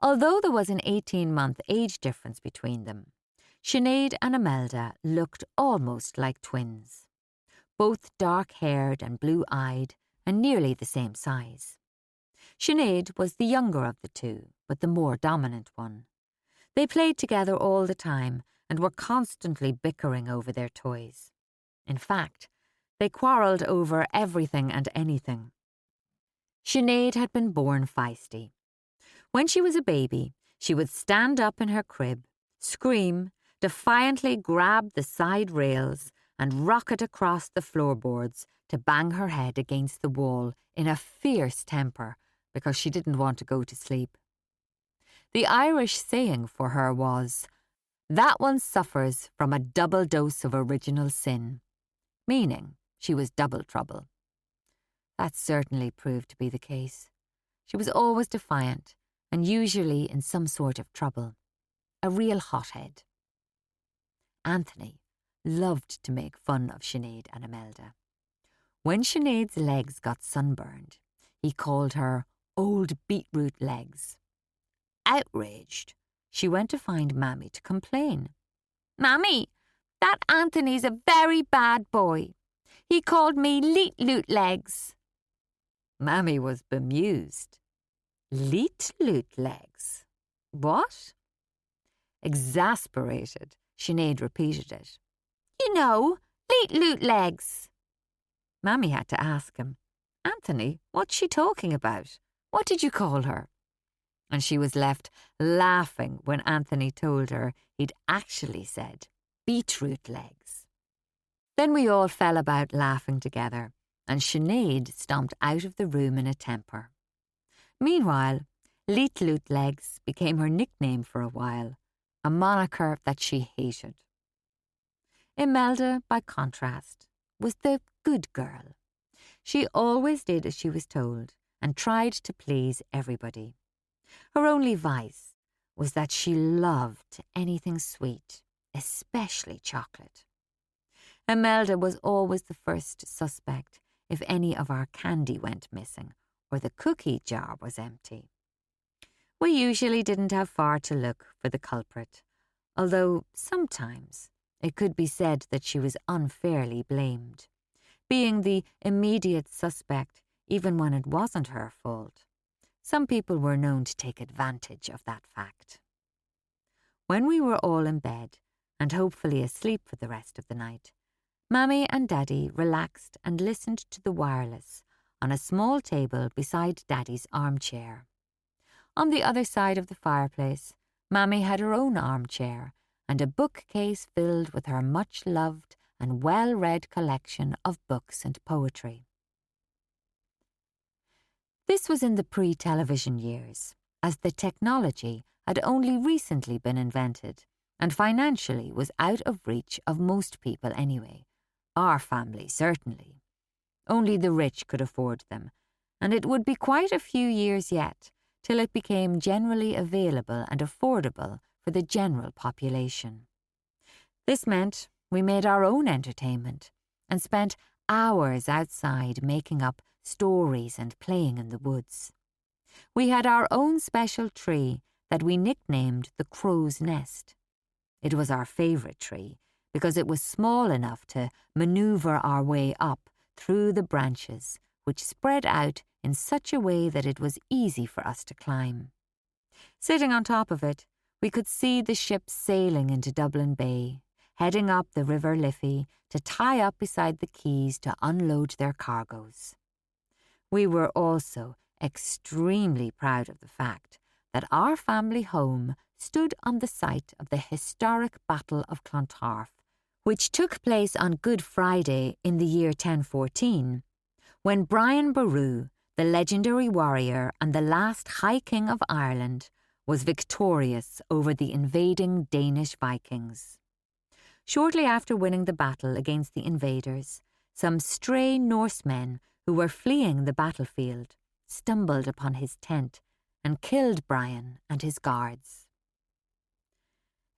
Although there was an 18-month age difference between them, Sinead and Imelda looked almost like twins, both dark-haired and blue-eyed and nearly the same size. Sinead was the younger of the two, but the more dominant one. They played together all the time and were constantly bickering over their toys. In fact, they quarrelled over everything and anything. Sinead had been born feisty. When she was a baby, she would stand up in her crib, scream, defiantly grab the side rails and rocket across the floorboards to bang her head against the wall in a fierce temper because she didn't want to go to sleep. The Irish saying for her was, "That one suffers from a double dose of original sin," meaning she was double trouble. That certainly proved to be the case. She was always defiant and usually in some sort of trouble. A real hothead. Anthony loved to make fun of Sinead and Imelda. When Sinead's legs got sunburned, he called her old beetroot legs. Outraged, she went to find Mammy to complain. "Mammy, that Anthony's a very bad boy. He called me leet-loot legs." Mammy was bemused. Leet-loot legs? What? Exasperated, Sinead repeated it. "You know, leet-loot legs." Mammy had to ask him, "Anthony, what's she talking about? What did you call her?" And she was left laughing when Anthony told her he'd actually said beetroot legs. Then we all fell about laughing together, and Sinead stomped out of the room in a temper. Meanwhile, Leet-Loot Legs became her nickname for a while, a moniker that she hated. Imelda, by contrast, was the good girl. She always did as she was told and tried to please everybody. Her only vice was that she loved anything sweet, especially chocolate. Imelda was always the first suspect if any of our candy went missing or the cookie jar was empty. We usually didn't have far to look for the culprit, although sometimes it could be said that she was unfairly blamed, being the immediate suspect even when it wasn't her fault. Some people were known to take advantage of that fact. When we were all in bed and hopefully asleep for the rest of the night, Mammy and Daddy relaxed and listened to the wireless on a small table beside Daddy's armchair. On the other side of the fireplace, Mammy had her own armchair and a bookcase filled with her much-loved and well-read collection of books and poetry. This was in the pre-television years, as the technology had only recently been invented and financially was out of reach of most people anyway, our family certainly, Only the rich could afford them, and it would be quite a few years yet till it became generally available and affordable for the general population. This meant we made our own entertainment and spent hours outside making up stories and playing in the woods. We had our own special tree that we nicknamed the Crow's Nest. It was our favourite tree because it was small enough to manoeuvre our way up through the branches, which spread out in such a way that it was easy for us to climb. Sitting on top of it, we could see the ships sailing into Dublin Bay, heading up the River Liffey to tie up beside the quays to unload their cargoes. We were also extremely proud of the fact that our family home stood on the site of the historic Battle of Clontarf, which took place on Good Friday in the year 1014, when Brian Boru, the legendary warrior and the last High King of Ireland, was victorious over the invading Danish Vikings. Shortly after winning the battle against the invaders, some stray Norsemen who were fleeing the battlefield stumbled upon his tent and killed Brian and his guards.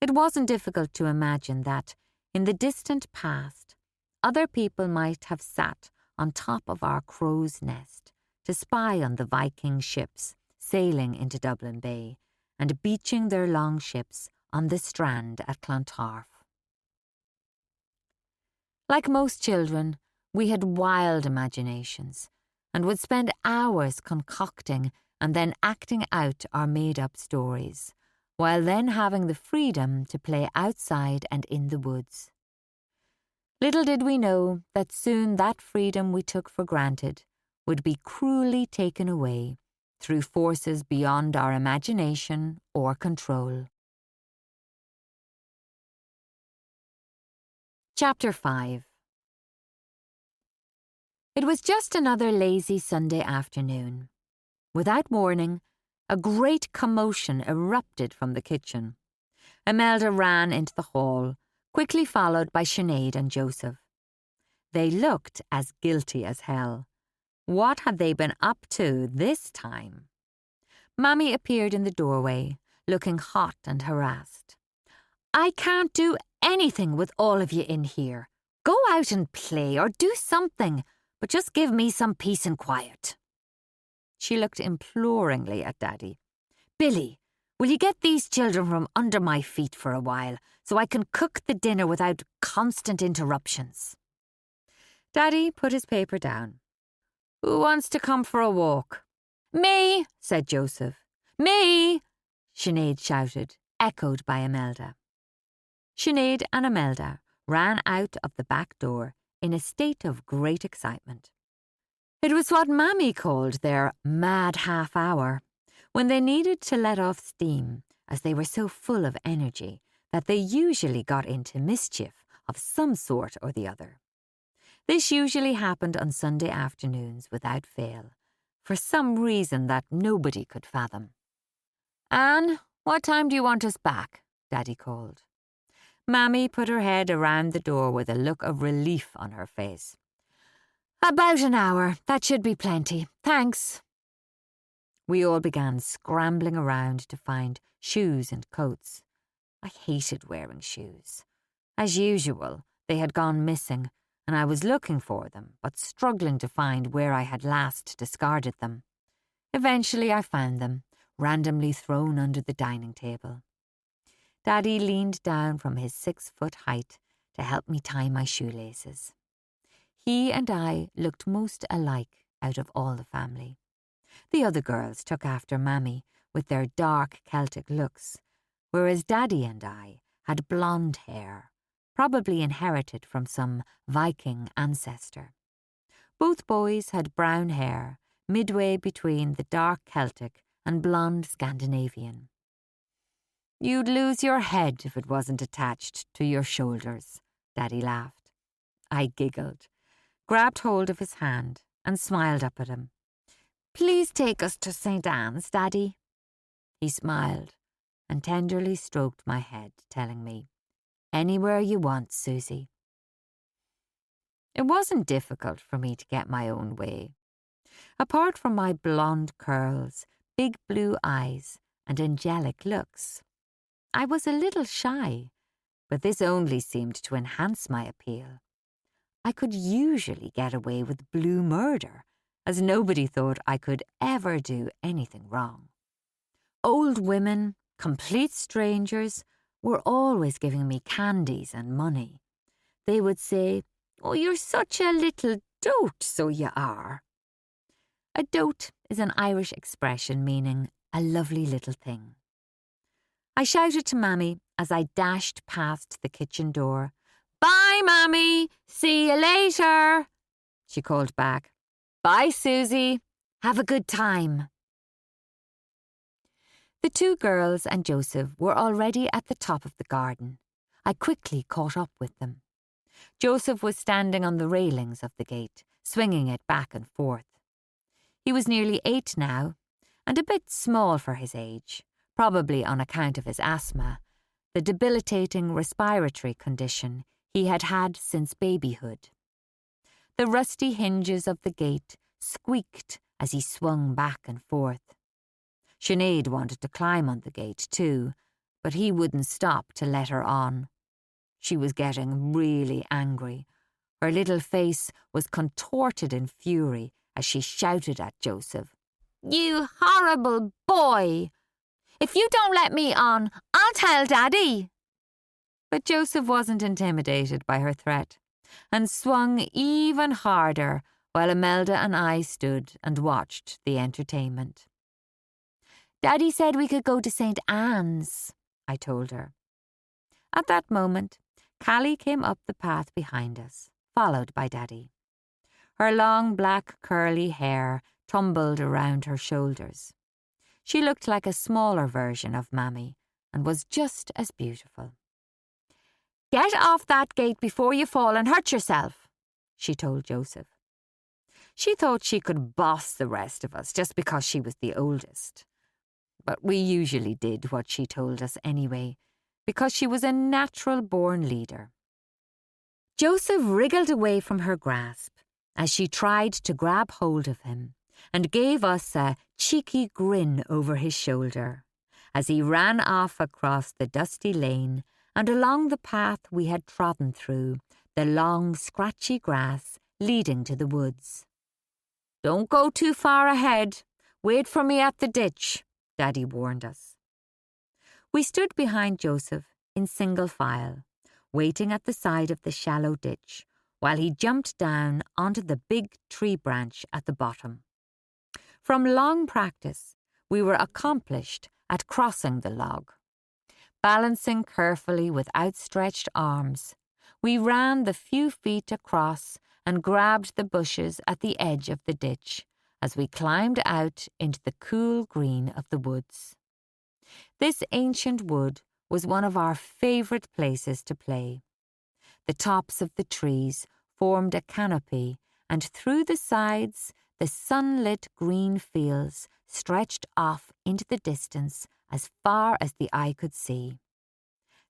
It wasn't difficult to imagine that, in the distant past, other people might have sat on top of our crow's nest to spy on the Viking ships sailing into Dublin Bay and beaching their longships on the strand at Clontarf. Like most children, we had wild imaginations and would spend hours concocting and then acting out our made-up stories, while then having the freedom to play outside and in the woods. Little did we know that soon that freedom we took for granted would be cruelly taken away through forces beyond our imagination or control. Chapter 5. It was just another lazy Sunday afternoon. Without warning, a great commotion erupted from the kitchen. Imelda ran into the hall, quickly followed by Sinead and Joseph. They looked as guilty as hell. What had they been up to this time? Mammy appeared in the doorway, looking hot and harassed. "I can't do anything with all of you in here. Go out and play or do something, but just give me some peace and quiet." She looked imploringly at Daddy. "Billy, will you get these children from under my feet for a while so I can cook the dinner without constant interruptions?" Daddy put his paper down. "Who wants to come for a walk?" "Me," said Joseph. "Me," Sinead shouted, echoed by Imelda. Sinead and Imelda ran out of the back door in a state of great excitement. It was what Mammy called their mad half-hour, when they needed to let off steam, as they were so full of energy that they usually got into mischief of some sort or the other. This usually happened on Sunday afternoons without fail, for some reason that nobody could fathom. "Anne, what time do you want us back?" Daddy called. Mammy put her head around the door with a look of relief on her face. "About an hour. That should be plenty. Thanks." We all began scrambling around to find shoes and coats. I hated wearing shoes. As usual, they had gone missing, and I was looking for them, but struggling to find where I had last discarded them. Eventually I found them, randomly thrown under the dining table. Daddy leaned down from his 6-foot height to help me tie my shoelaces. He and I looked most alike out of all the family. The other girls took after Mammy with their dark Celtic looks, whereas Daddy and I had blonde hair, probably inherited from some Viking ancestor. Both boys had brown hair, midway between the dark Celtic and blonde Scandinavian. "You'd lose your head if it wasn't attached to your shoulders," Daddy laughed. I giggled, grabbed hold of his hand and smiled up at him. "Please take us to St. Anne's, Daddy." He smiled and tenderly stroked my head, telling me, "Anywhere you want, Susie." It wasn't difficult for me to get my own way. Apart from my blonde curls, big blue eyes, and angelic looks, I was a little shy, but this only seemed to enhance my appeal. I could usually get away with blue murder, as nobody thought I could ever do anything wrong. Old women, complete strangers, were always giving me candies and money. They would say, "Oh, you're such a little dote, so you are." A dote is an Irish expression meaning a lovely little thing. I shouted to Mammy as I dashed past the kitchen door. "Bye, Mammy! See you later!" She called back. "Bye, Susie. Have a good time." The two girls and Joseph were already at the top of the garden. I quickly caught up with them. Joseph was standing on the railings of the gate, swinging it back and forth. He was nearly 8 now, and a bit small for his age, probably on account of his asthma, the debilitating respiratory condition he had had since babyhood. The rusty hinges of the gate squeaked as he swung back and forth. Sinead wanted to climb on the gate too, but he wouldn't stop to let her on. She was getting really angry. Her little face was contorted in fury as she shouted at Joseph. "You horrible boy! If you don't let me on, I'll tell Daddy." But Joseph wasn't intimidated by her threat and swung even harder while Imelda and I stood and watched the entertainment. "Daddy said we could go to St. Anne's," I told her. At that moment, Callie came up the path behind us, followed by Daddy. Her long black curly hair tumbled around her shoulders. She looked like a smaller version of Mammy and was just as beautiful. "Get off that gate before you fall and hurt yourself," she told Joseph. She thought she could boss the rest of us just because she was the oldest. But we usually did what she told us anyway, because she was a natural-born leader. Joseph wriggled away from her grasp as she tried to grab hold of him and gave us a cheeky grin over his shoulder as he ran off across the dusty lane and along the path we had trodden through, the long, scratchy grass leading to the woods. "Don't go too far ahead. Wait for me at the ditch," Daddy warned us. We stood behind Joseph in single file, waiting at the side of the shallow ditch, while he jumped down onto the big tree branch at the bottom. From long practice, we were accomplished at crossing the log. Balancing carefully with outstretched arms, we ran the few feet across and grabbed the bushes at the edge of the ditch as we climbed out into the cool green of the woods. This ancient wood was one of our favourite places to play. The tops of the trees formed a canopy, and through the sides the sunlit green fields stretched off into the distance as far as the eye could see.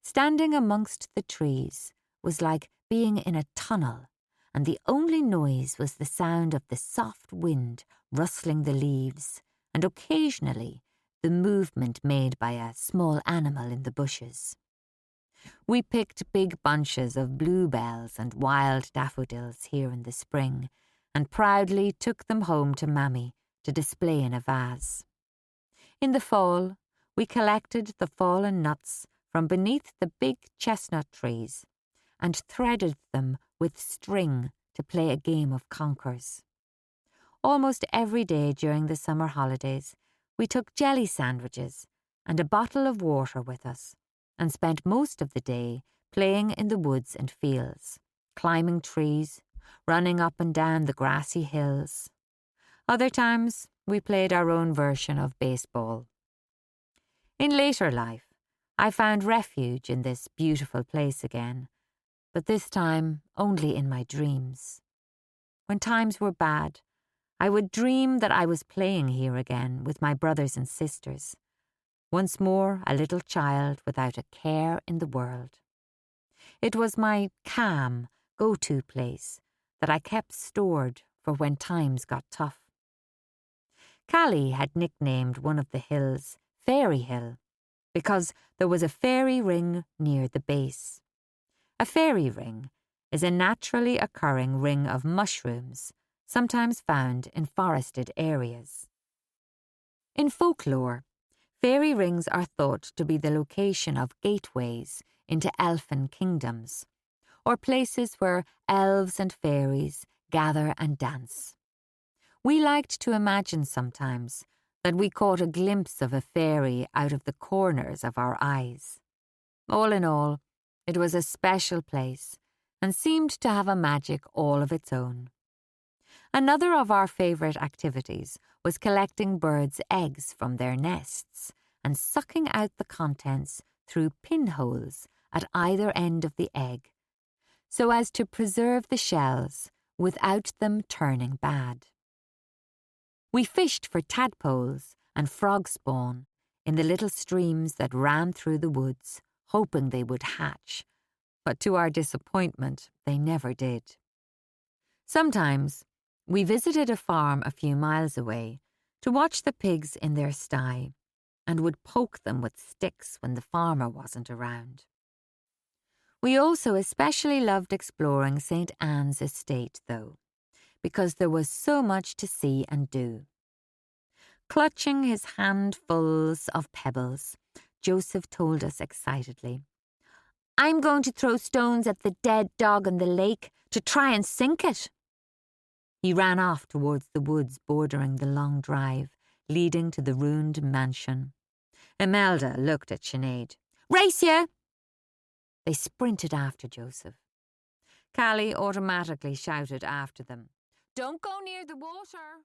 Standing amongst the trees was like being in a tunnel, and the only noise was the sound of the soft wind rustling the leaves, and occasionally the movement made by a small animal in the bushes. We picked big bunches of bluebells and wild daffodils here in the spring, and proudly took them home to Mammy to display in a vase. In the fall, we collected the fallen nuts from beneath the big chestnut trees and threaded them with string to play a game of conkers. Almost every day during the summer holidays, we took jelly sandwiches and a bottle of water with us and spent most of the day playing in the woods and fields, climbing trees, running up and down the grassy hills. Other times, we played our own version of baseball. In later life, I found refuge in this beautiful place again, but this time only in my dreams. When times were bad, I would dream that I was playing here again with my brothers and sisters, once more a little child without a care in the world. It was my calm, go-to place, that I kept stored for when times got tough. Callie had nicknamed one of the hills Fairy Hill because there was a fairy ring near the base. A fairy ring is a naturally occurring ring of mushrooms, sometimes found in forested areas. In folklore, fairy rings are thought to be the location of gateways into elfin kingdoms, or places where elves and fairies gather and dance. We liked to imagine sometimes that we caught a glimpse of a fairy out of the corners of our eyes. All in all, it was a special place and seemed to have a magic all of its own. Another of our favourite activities was collecting birds' eggs from their nests and sucking out the contents through pinholes at either end of the egg, so as to preserve the shells without them turning bad. We fished for tadpoles and frog spawn in the little streams that ran through the woods, hoping they would hatch, but to our disappointment, they never did. Sometimes we visited a farm a few miles away to watch the pigs in their sty and would poke them with sticks when the farmer wasn't around. We also especially loved exploring St. Anne's estate, though, because there was so much to see and do. Clutching his handfuls of pebbles, Joseph told us excitedly, "I'm going to throw stones at the dead dog in the lake to try and sink it." He ran off towards the woods bordering the long drive, leading to the ruined mansion. Imelda looked at Sinead. "Race you!" They sprinted after Joseph. Callie automatically shouted after them, "Don't go near the water."